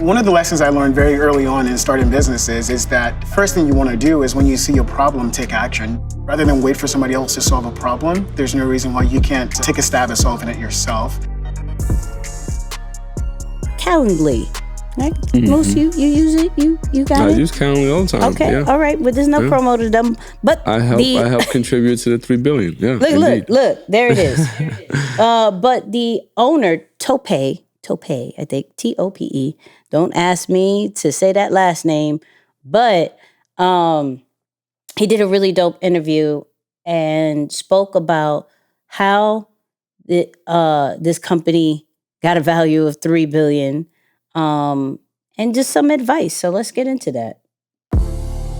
One of the lessons I learned very early on in starting businesses is that first thing you want to do is when you see a problem, take action. Rather than wait for somebody else to solve a problem, there's no reason why you can't take a stab at solving it yourself. Calendly. Right? Moose, you use it? You got it? I use Calendly all the time. Okay, yeah. all right, but there's no promo to them. But I help contribute to the $3 billion. Yeah, look, there it is. But the owner, Tope, I think Tope. Don't ask me to say that last name, but he did a really dope interview and spoke about how this company got a value of $3 billion. And just some advice. So let's get into that.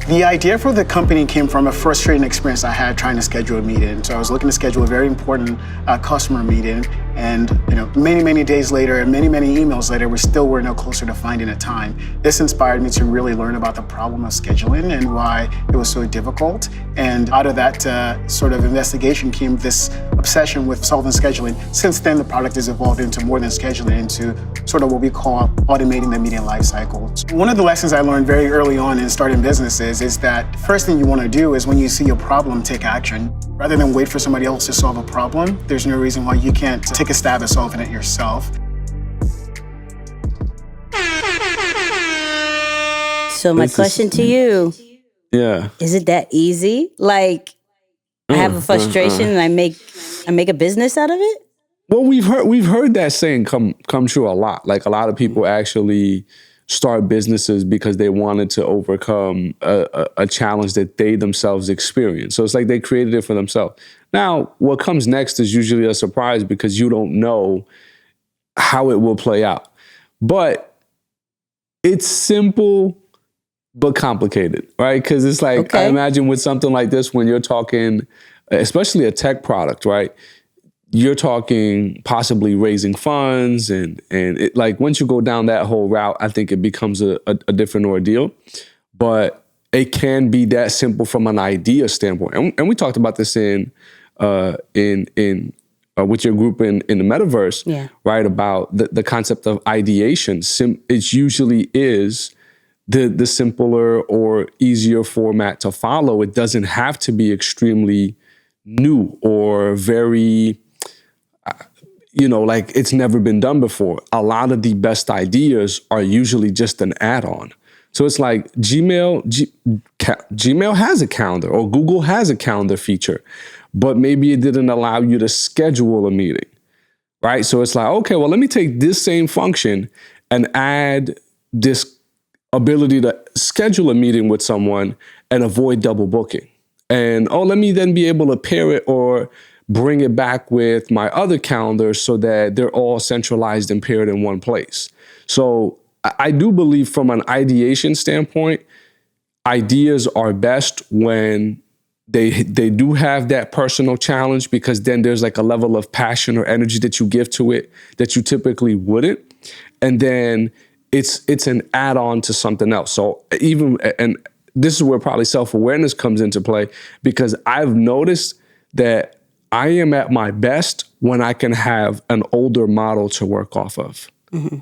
The idea for the company came from a frustrating experience I had trying to schedule a meeting. So I was looking to schedule a very important customer meeting, and many days later and many emails later, we still were no closer to finding a time. This inspired me to really learn about the problem of scheduling and why it was so difficult. And out of that sort of investigation came this obsession with solving scheduling. Since then, the product has evolved into more than scheduling, into sort of what we call automating the meeting life cycle. One of the lessons I learned very early on in starting businesses is that first thing you want to do is when you see a problem, take action. Rather than wait for somebody else to solve a problem, there's no reason why you can't take a stab at solving it yourself. So my question to you, is it that easy? Like, I have a frustration and I make a business out of it? Well, we've heard that saying come true a lot. Like, a lot of people actually start businesses because they wanted to overcome a challenge that they themselves experienced. So it's like they created it for themselves. Now, what comes next is usually a surprise because you don't know how it will play out. But it's simple but complicated, right? Because it's like, I imagine with something like this, when you're talking, especially a tech product, right? You're talking possibly raising funds, and it, like, once you go down that whole route, I think it becomes a different ordeal. But it can be that simple from an idea standpoint, and we talked about this in with your group in the metaverse, right? About the concept of ideation. It usually is the simpler or easier format to follow. It doesn't have to be extremely new or very, like it's never been done before. A lot of the best ideas are usually just an add-on. So it's like Gmail has a calendar, or Google has a calendar feature, but maybe it didn't allow you to schedule a meeting, right? So it's like, okay, well, let me take this same function and add this ability to schedule a meeting with someone and avoid double booking. And, let me then be able to pair it or bring it back with my other calendar so that they're all centralized and paired in one place. So I do believe from an ideation standpoint, ideas are best when they do have that personal challenge, because then there's like a level of passion or energy that you give to it that you typically wouldn't. And then it's an add-on to something else. So and this is where probably self-awareness comes into play, because I've noticed that I am at my best when I can have an older model to work off of. Mm-hmm.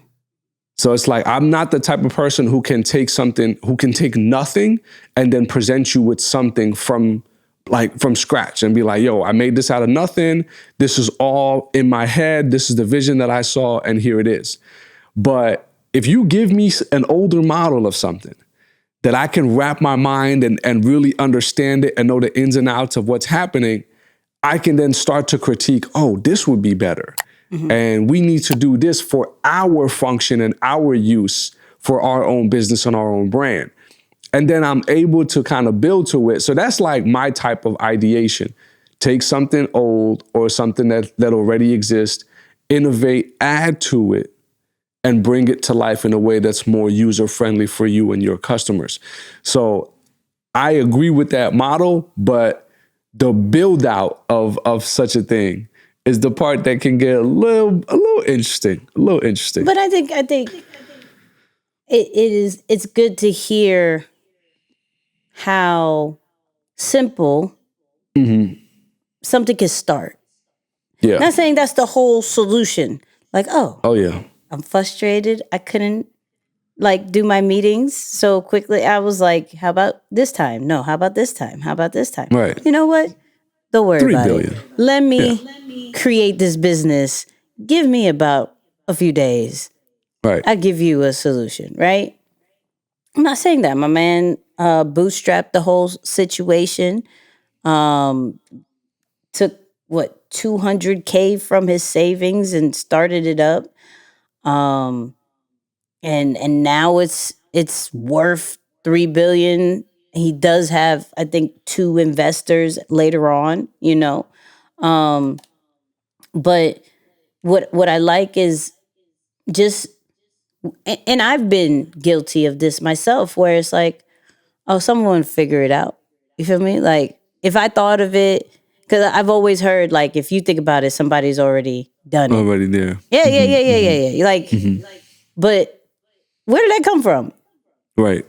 So it's like, I'm not the type of person who can take nothing and then present you with something from scratch and be like, yo, I made this out of nothing. This is all in my head. This is the vision that I saw, and here it is. But if you give me an older model of something that I can wrap my mind and really understand it and know the ins and outs of what's happening, I can then start to critique, this would be better. Mm-hmm. And we need to do this for our function and our use for our own business and our own brand. And then I'm able to kind of build to it. So that's like my type of ideation. Take something old or something that already exists, innovate, add to it, and bring it to life in a way that's more user-friendly for you and your customers. So I agree with that model, but the build-out of such a thing is the part that can get a little interesting. But I think it's good to hear how simple something can start. Yeah. Not saying that's the whole solution. Like, oh yeah, I'm frustrated. I couldn't like do my meetings so quickly. I was like, how about this time? No, how about this time? How about this time? Right. You know what? Don't worry 3 about billion. it. Let me create this business. Give me about a few days. Right. I'll give you a solution, right? I'm not saying that. My man bootstrapped the whole situation. Took what 200K from his savings and started it up. And now it's worth 3 billion. He does have, I think, 2 investors later on, you know. But what I like is just, and I've been guilty of this myself, where it's like, oh, someone figure it out. You feel me? Like if I thought of it, because I've always heard like if you think about it, somebody's already done it. Already there. Yeah. Like, but where did that come from? Right.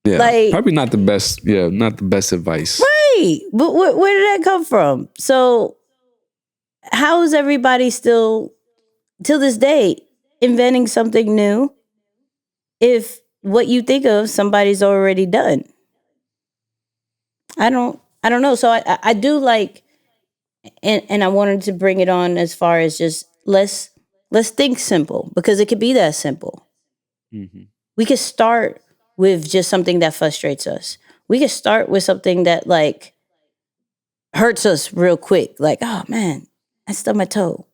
Yeah. Like- Probably not the best. Yeah. Not the best advice. Right. But where did that come from? So how is everybody still, till this day, inventing something new if what you think of somebody's already done? I don't know. So I do like, and I wanted to bring it on as far as just let's think simple, because it could be that simple. We could start with just something that frustrates us. We could start with something that like hurts us real quick. Like, oh man, I stubbed my toe.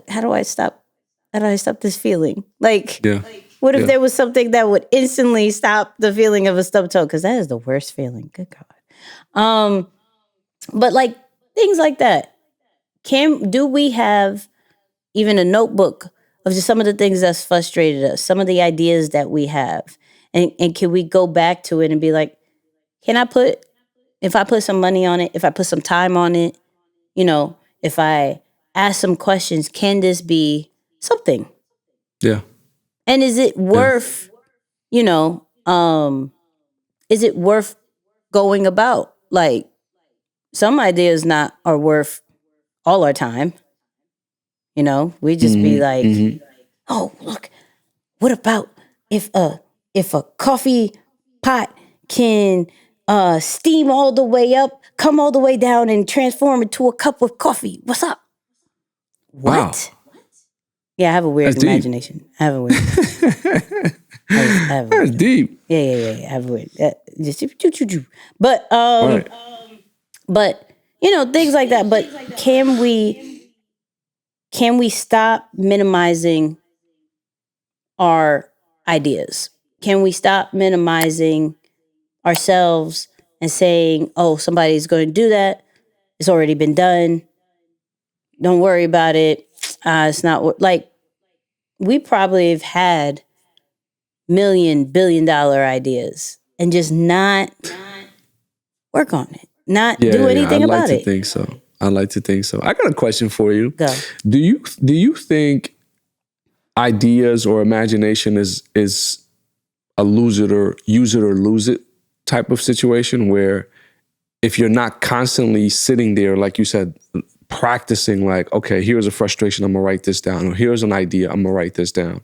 How do I stop? How do I stop this feeling? Like, Yeah. what if Yeah. there was something that would instantly stop the feeling of a stubbed toe? Because that is the worst feeling. Good God. But like things like that. Do we have even a notebook of just some of the things that's frustrated us, some of the ideas that we have? And can we go back to it and be like, if I put some money on it, if I put some time on it, you know, if I ask some questions, can this be something? Yeah. And is it worth, is it worth going about? Like some ideas are worth all our time. You know, we just be like, oh, look, what about if a coffee pot can steam all the way up, come all the way down, and transform into a cup of coffee? What's up? Wow. What? Yeah, I have a weird That's deep. imagination. I have a weird. I have a That's weird. deep. Yeah. I have a weird. Just choo. But Right. but things like that. But can we stop minimizing our ideas? Can we stop minimizing ourselves and saying, oh, somebody's going to do that. It's already been done. Don't worry about it. It's not like we probably have had billion-dollar ideas and just not work on it, not do anything about it. I like to think so. I got a question for you. Go. Do you think ideas or imagination is a use it or lose it type of situation, where if you're not constantly sitting there, like you said, practicing, like, okay, here's a frustration, I'm gonna write this down, or here's an idea, I'm gonna write this down.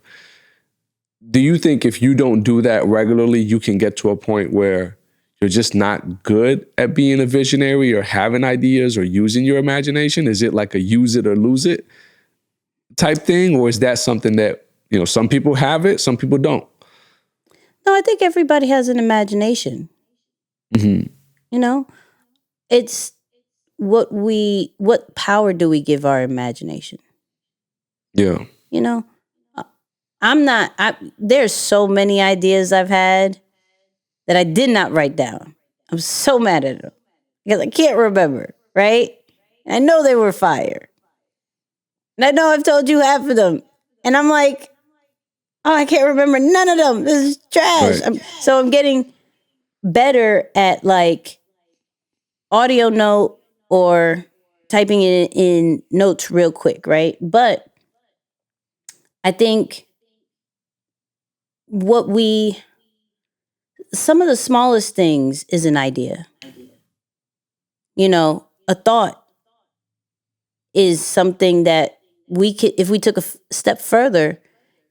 Do you think if you don't do that regularly, you can get to a point where you're just not good at being a visionary or having ideas or using your imagination? Is it like a use it or lose it type thing? Or is that something that, some people have it, some people don't? No, I think everybody has an imagination. It's what power do we give our imagination? Yeah. There's so many ideas I've had that I did not write down. I'm so mad at them because I can't remember, right? I know they were fire. And I know I've told you half of them. And I'm like, oh, I can't remember none of them. This is trash. Right. So I'm getting better at like audio note or typing it in notes real quick, right? But I think some of the smallest things is an idea. A thought is something that we could, if we took a step further,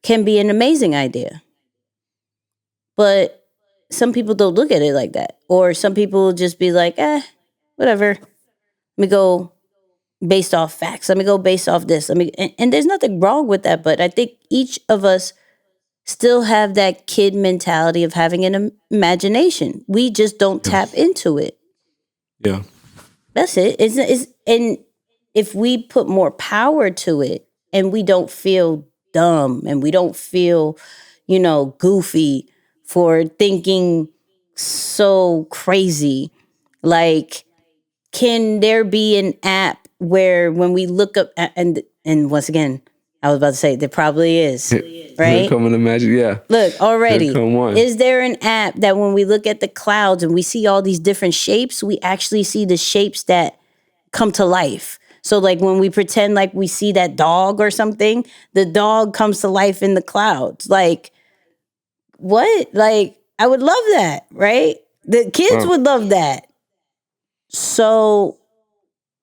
can be an amazing idea. But some people don't look at it like that. Or some people just be like, whatever. Let me go based off facts. Let me go based off this. And there's nothing wrong with that. But I think each of us still have that kid mentality of having an imagination. We just don't tap into it. Yeah. That's it. And if we put more power to it and we don't feel dumb and we don't feel, goofy for thinking so crazy, like, can there be an app where when we look up and once again, I was about to say there probably is, right? Come and imagine, yeah. Look, already, come on. is there an app that when we look at the clouds and we see all these different shapes, we actually see the shapes that come to life? So like when we pretend like we see that dog or something, the dog comes to life in the clouds. Like, what? Like, I would love that, right? The kids would love that. So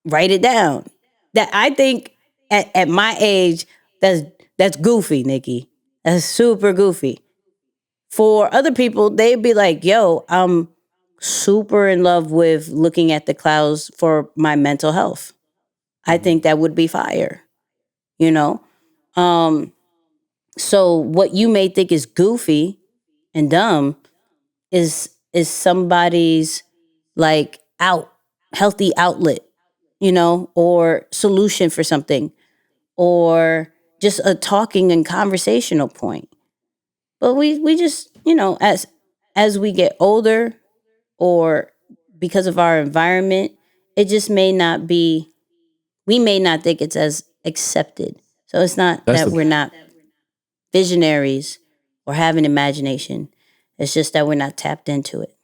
write it down. That I think at my age, that's goofy, Nikki. That's super goofy. For other people, they'd be like, yo, I'm super in love with looking at the clouds for my mental health. I think that would be fire, So what you may think is goofy and dumb is somebody's like healthy outlet, or solution for something, or just a talking and conversational point. But we just, as we get older, or because of our environment, it just may not be, we may not think it's as accepted. So it's not that we're not visionaries or have an imagination. It's just that we're not tapped into it.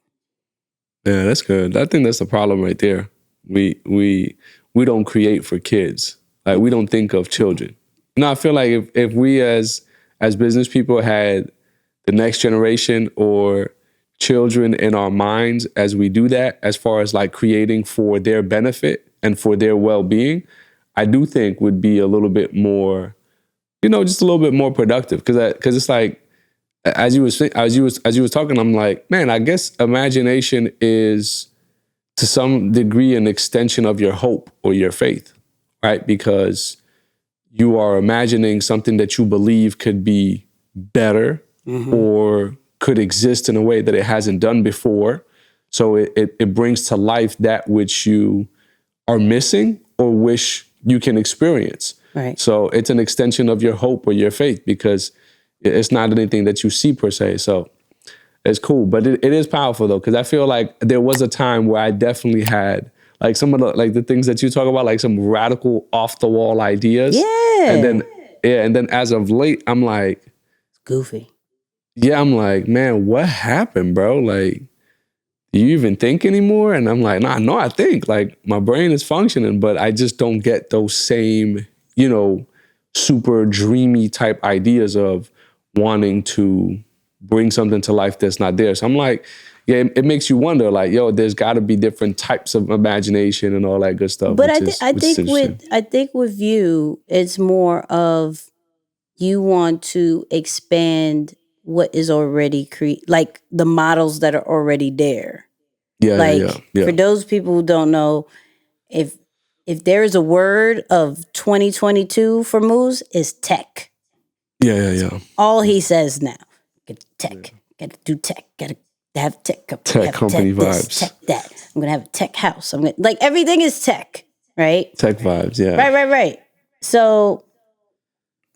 Yeah, that's good. I think that's the problem right there. We don't create for kids. Like, we don't think of children. I feel like if we as business people had the next generation or children in our minds as we do that, as far as like creating for their benefit and for their well-being, I do think would be a little bit more, just a little bit more productive. Because it's like, as you was talking, I'm like, man, I guess imagination is to some degree an extension of your hope or your faith, right? Because you are imagining something that you believe could be better or could exist in a way that it hasn't done before. So it brings to life that which you are missing or wish you can experience. Right. So it's an extension of your hope or your faith, because it's not anything that you see per se. So it's cool. But it is powerful though, because I feel like there was a time where I definitely had like some of the things that you talk about, like some radical off the wall ideas. Yeah. And then as of late, I'm like, it's goofy. Yeah, I'm like, man, what happened, bro? Like, do you even think anymore? And I'm like, nah, no, I think. Like, my brain is functioning, but I just don't get those same, super dreamy type ideas of wanting to bring something to life that's not there. So I'm like, yeah, it makes you wonder, like, yo, there's got to be different types of imagination and all that good stuff. But I think with you, it's more of you want to expand what is already like the models that are already there. Yeah. For those people who don't know, if there is a word of 2022 for Moose, is tech. Yeah. All he says now, get tech, gotta do tech, gotta have tech company vibes. Tech that. I'm gonna have a tech house. Like everything is tech, right? Tech vibes, yeah. Right. So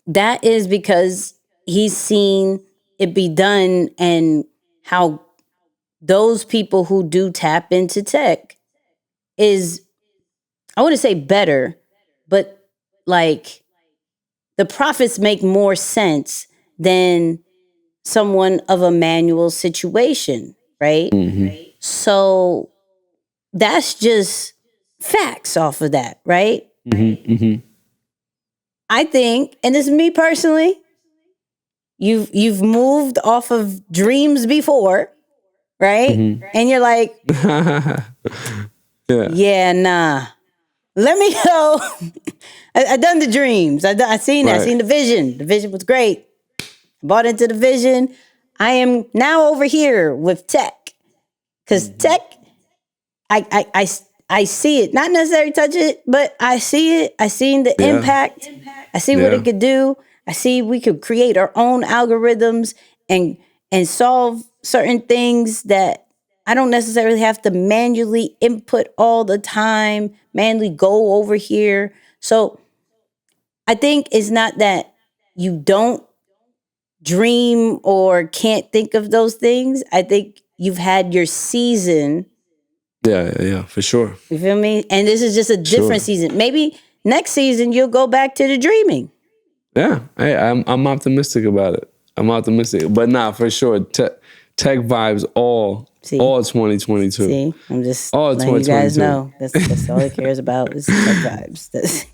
that is because he's seen it be done, and how those people who do tap into tech is, I wouldn't say better, but like the profits make more sense than someone of a manual situation, right? Mm-hmm. So that's just facts off of that, right? Mm-hmm. I think, and this is me personally, you've moved off of dreams before, right? Mm-hmm. And you're like, yeah, nah. Let me go. I done the dreams. I seen that. I seen the vision. The vision was great. Bought into the vision. I am now over here with tech. Because tech, I see it. Not necessarily touch it, but I see it. I seen the impact. I see what it could do. I see we could create our own algorithms and solve certain things that I don't necessarily have to manually input all the time, manually go over here. So I think it's not that you don't dream or can't think of those things. I think you've had your season. Yeah, for sure. You feel me? And this is just a different season. Maybe next season you'll go back to the dreaming. Yeah, hey, I'm optimistic about it. I'm optimistic, but for sure. Tech vibes all 2022. See, I'm just all letting you guys 2022. know that's all he cares about is tech vibes.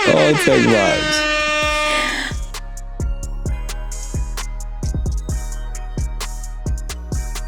All tech vibes.